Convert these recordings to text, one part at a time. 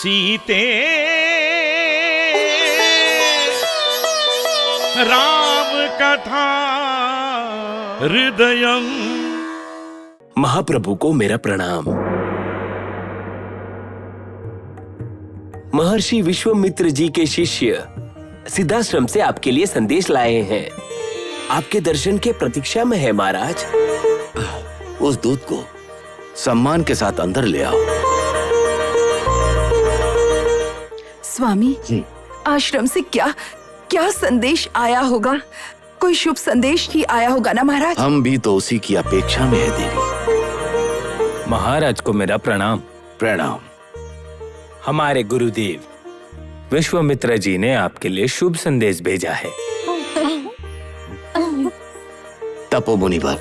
सीते राम कथा हृदयम। महाप्रभु को मेरा प्रणाम। महर्षि विश्वामित्र जी के शिष्य सिद्धाश्रम से आपके लिए संदेश लाए हैं। आपके दर्शन के प्रतीक्षा में है महाराज। उस दूत को सम्मान के साथ अंदर ले आओ। स्वामी, आश्रम से क्या क्या संदेश आया होगा? कोई शुभ संदेश ही आया होगा ना महाराज? हम भी तो उसी की अपेक्षा में है देवी। महाराज को मेरा प्रणाम। प्रणाम। हमारे गुरुदेव विश्वामित्र जी ने आपके लिए शुभ संदेश भेजा है। तपोमुनिवर,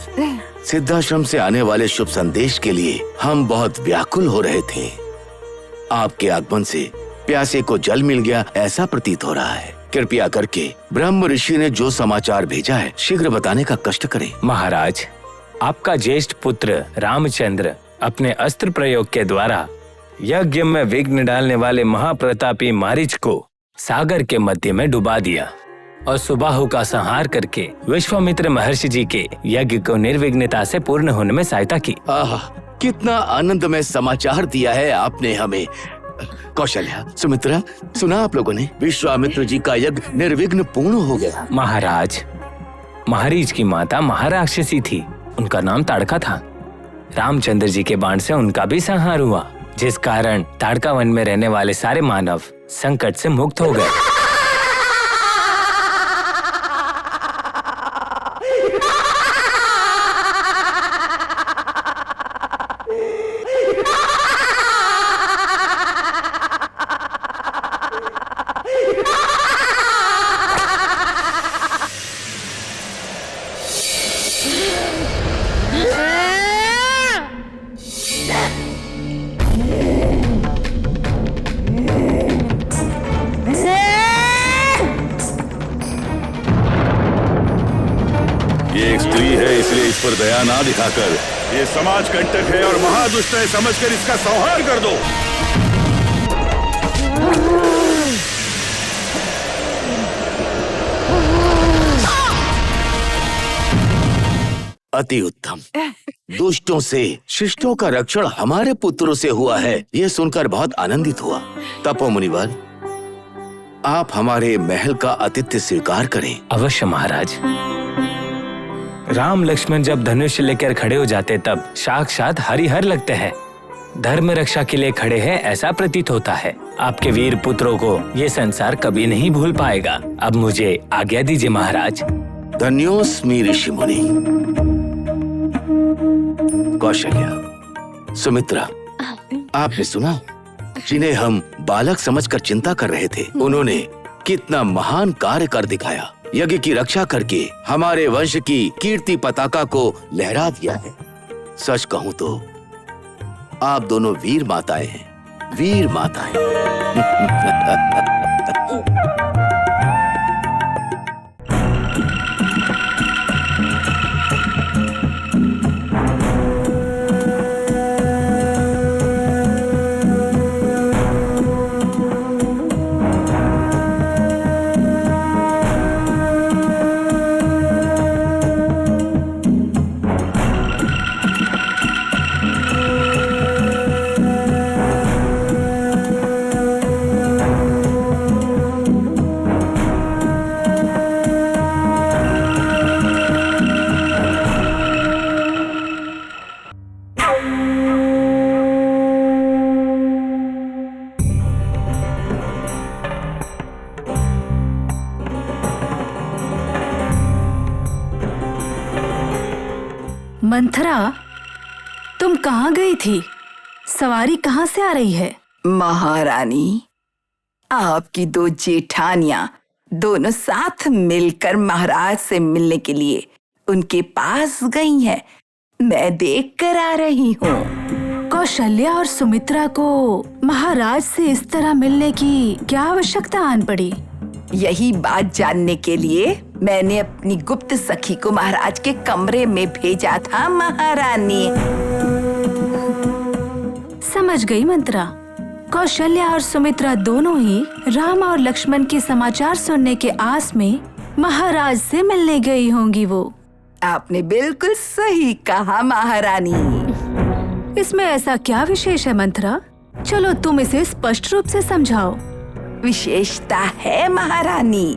सिद्धाश्रम से आने वाले शुभ संदेश के लिए हम बहुत व्याकुल हो रहे थे। आपके आगमन से प्यासे को जल मिल गया ऐसा प्रतीत हो रहा है। कृपया करके ब्रह्म ऋषि ने जो समाचार भेजा है शीघ्र बताने का कष्ट करें। महाराज, आपका ज्येष्ठ पुत्र रामचंद्र अपने अस्त्र प्रयोग के द्वारा यज्ञ में विघ्न डालने वाले महाप्रतापी मारीच को सागर के मध्य में डुबा दिया और सुबाहु का संहार करके विश्वामित्र महर्षि जी के यज्ञ को निर्विघ्नता से पूर्ण होने में सहायता की। आह, कितना आनंदमय समाचार दिया है आपने हमें। कौशल्या, सुमित्रा, सुना आप लोगों ने? विश्वामित्र जी का यज्ञ निर्विघ्न पूर्ण हो गया। महाराज, मारीच की माता महाराक्षसी थी, उनका नाम ताड़का था। रामचंद्र जी के बाण से उनका भी संहार हुआ, जिस कारण ताड़का वन में रहने वाले सारे मानव संकट से मुक्त हो गए। ये एक स्त्री है, इसलिए इस पर दया ना दिखाकर ये समाज कंटक है और महादुष्ट है समझकर इसका संहार कर दो। अति उत्तम। दुष्टों से शिष्टों का रक्षण हमारे पुत्रों से हुआ है, ये सुनकर बहुत आनंदित हुआ। तपोमुनिवर, आप हमारे महल का आतिथ्य स्वीकार करें। अवश्य महाराज। राम लक्ष्मण जब धनुष लेकर खड़े हो जाते तब साक्षात हरिहर लगते हैं। धर्म रक्षा के लिए खड़े हैं ऐसा प्रतीत होता है। आपके वीर पुत्रों को ये संसार कभी नहीं भूल पाएगा। अब मुझे आज्ञा दीजिए महाराज। धन्योस्मि ऋषि मुनि। कौशल्या, सुमित्रा, आपने सुना? जिन्हें हम बालक समझकर चिंता कर रहे थे, उन्होंने कितना महान कार्य कर दिखाया। यज्ञ की रक्षा करके हमारे वंश की कीर्ति पताका को लहरा दिया है। सच कहूं तो आप दोनों वीर माताएं हैं, वीर माताएं। मंथरा, तुम कहाँ गई थी? सवारी कहाँ से आ रही है? महारानी, आपकी दो जेठानियां दोनों साथ मिलकर महाराज से मिलने के लिए उनके पास गई हैं। मैं देख कर आ रही हूँ। कौशल्या और सुमित्रा को महाराज से इस तरह मिलने की क्या आवश्यकता आन पड़ी? यही बात जानने के लिए मैंने अपनी गुप्त सखी को महाराज के कमरे में भेजा था महारानी। समझ गई मंत्रा। कौशल्या और सुमित्रा दोनों ही राम और लक्ष्मण के समाचार सुनने के आस में महाराज से मिलने गई होंगी। वो आपने बिल्कुल सही कहा महारानी। इसमें ऐसा क्या विशेष है मंथरा? चलो तुम इसे स्पष्ट रूप से समझाओ। विशेषता है महारानी।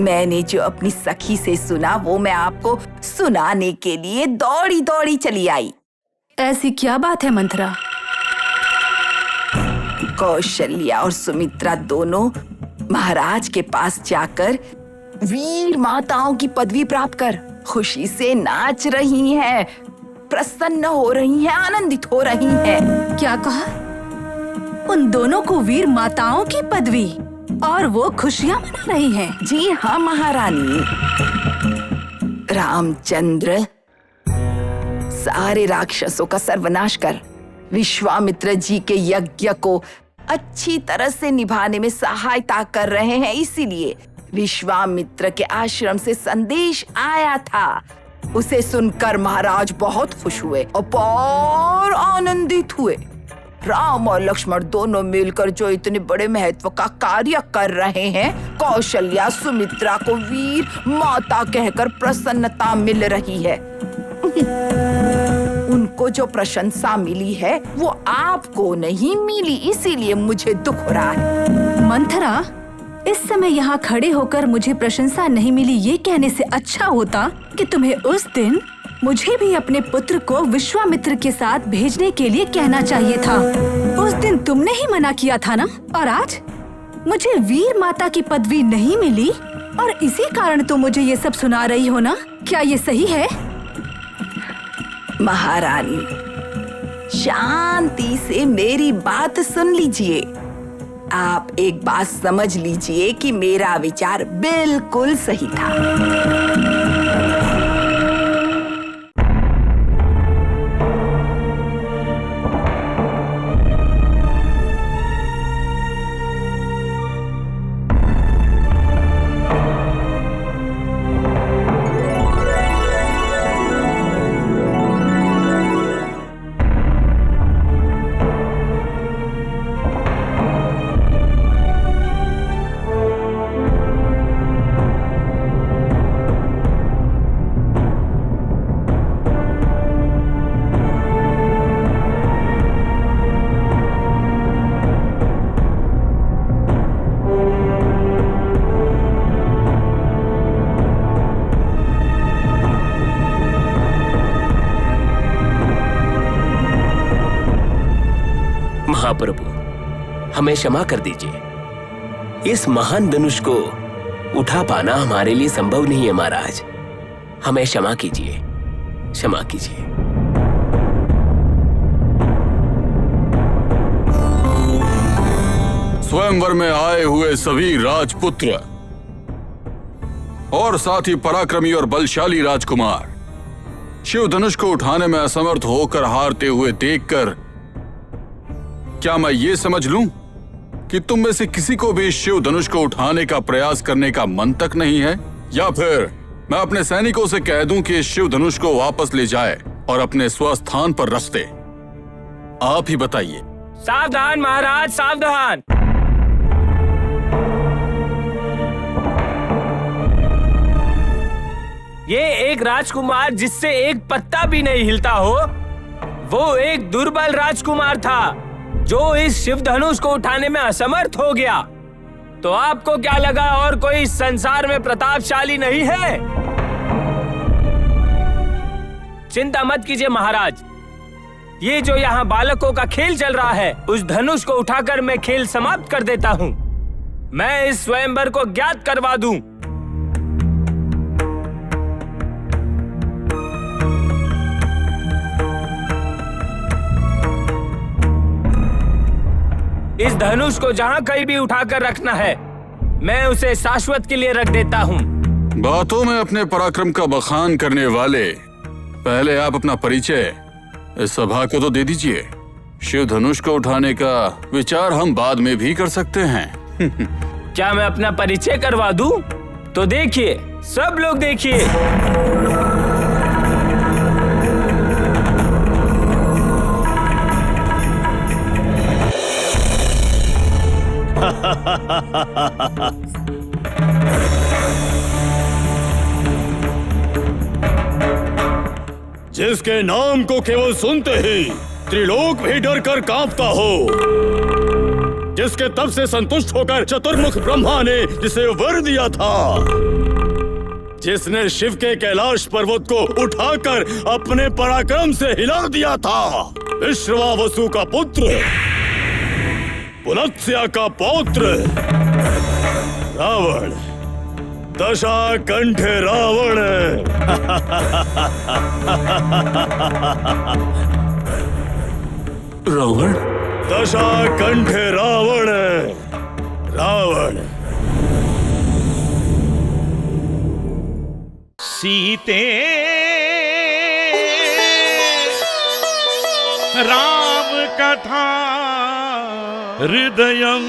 मैंने जो अपनी सखी से सुना वो मैं आपको सुनाने के लिए दौड़ी दौड़ी चली आई। ऐसी क्या बात है मंथरा? कौशल्या और सुमित्रा दोनों महाराज के पास जाकर वीर माताओं की पदवी प्राप्त कर खुशी से नाच रही हैं, प्रसन्न हो रही हैं, आनंदित हो रही हैं। क्या कहा? उन दोनों को वीर माताओं की पदवी और वो खुशियां मना रही हैं। जी हाँ महारानी। रामचंद्र सारे राक्षसों का सर्वनाश कर विश्वामित्र जी के यज्ञ को अच्छी तरह से निभाने में सहायता कर रहे हैं। इसीलिए विश्वामित्र के आश्रम से संदेश आया था। उसे सुनकर महाराज बहुत खुश हुए और आनंदित हुए। राम और लक्ष्मण दोनों मिलकर जो इतने बड़े महत्व का कार्य कर रहे हैं, कौशल्या सुमित्रा को वीर माता कहकर प्रसन्नता मिल रही है। उनको जो प्रशंसा मिली है वो आपको नहीं मिली, इसीलिए मुझे दुख हो रहा है। मंथरा, इस समय यहाँ खड़े होकर मुझे प्रशंसा नहीं मिली ये कहने से अच्छा होता कि तुम्हें उस दिन मुझे भी अपने पुत्र को विश्वामित्र के साथ भेजने के लिए कहना चाहिए था। उस दिन तुमने ही मना किया था ना? और आज मुझे वीर माता की पदवी नहीं मिली और इसी कारण तुम मुझे ये सब सुना रही हो ना? क्या ये सही है? महारानी, शांति से मेरी बात सुन लीजिए। आप एक बात समझ लीजिए कि मेरा विचार बिल्कुल सही था। महाप्रभु, हमें क्षमा कर दीजिए। इस महान धनुष को उठा पाना हमारे लिए संभव नहीं है महाराज। हमें क्षमा कीजिए, क्षमा कीजिए। स्वयंवर में आए हुए सभी राजपुत्र और साथ ही पराक्रमी और बलशाली राजकुमार शिव धनुष को उठाने में असमर्थ होकर हारते हुए देखकर क्या मैं ये समझ लूं कि तुम में से किसी को भी शिव धनुष को उठाने का प्रयास करने का मन तक नहीं है? या फिर मैं अपने सैनिकों से कह दूं कि शिव धनुष को वापस ले जाए और अपने स्वस्थान पर रख दे? आप ही बताइए। सावधान महाराज, सावधान। ये एक राजकुमार जिससे एक पत्ता भी नहीं हिलता हो, वो एक दुर्बल राजकुमार था जो इस शिव धनुष को उठाने में असमर्थ हो गया। तो आपको क्या लगा और कोई संसार में प्रतापशाली नहीं है? चिंता मत कीजिए महाराज, ये जो यहाँ बालकों का खेल चल रहा है, उस धनुष को उठाकर मैं खेल समाप्त कर देता हूँ। मैं इस स्वयंवर को ज्ञात करवा दूं। इस धनुष को जहाँ कहीं भी उठाकर रखना है, मैं उसे शाश्वत के लिए रख देता हूँ। बातों में अपने पराक्रम का बखान करने वाले, पहले आप अपना परिचय इस सभा को तो दे दीजिए। शिव धनुष को उठाने का विचार हम बाद में भी कर सकते हैं। क्या मैं अपना परिचय करवा दूं? तो देखिए, सब लोग देखिए। जिसके नाम को केवल सुनते ही त्रिलोक भी डर कर कांपता हो, जिसके तप से संतुष्ट होकर चतुर्मुख ब्रह्मा ने जिसे वर दिया था, जिसने शिव के कैलाश पर्वत को उठाकर अपने पराक्रम से हिला दिया था, विश्वावसु का पुत्र, पुलत्स्य का पौत्र रावण, दशाकंठ रावण। रावण? दशाकंठ रावण, रावण। सीते राम कथा हृदयं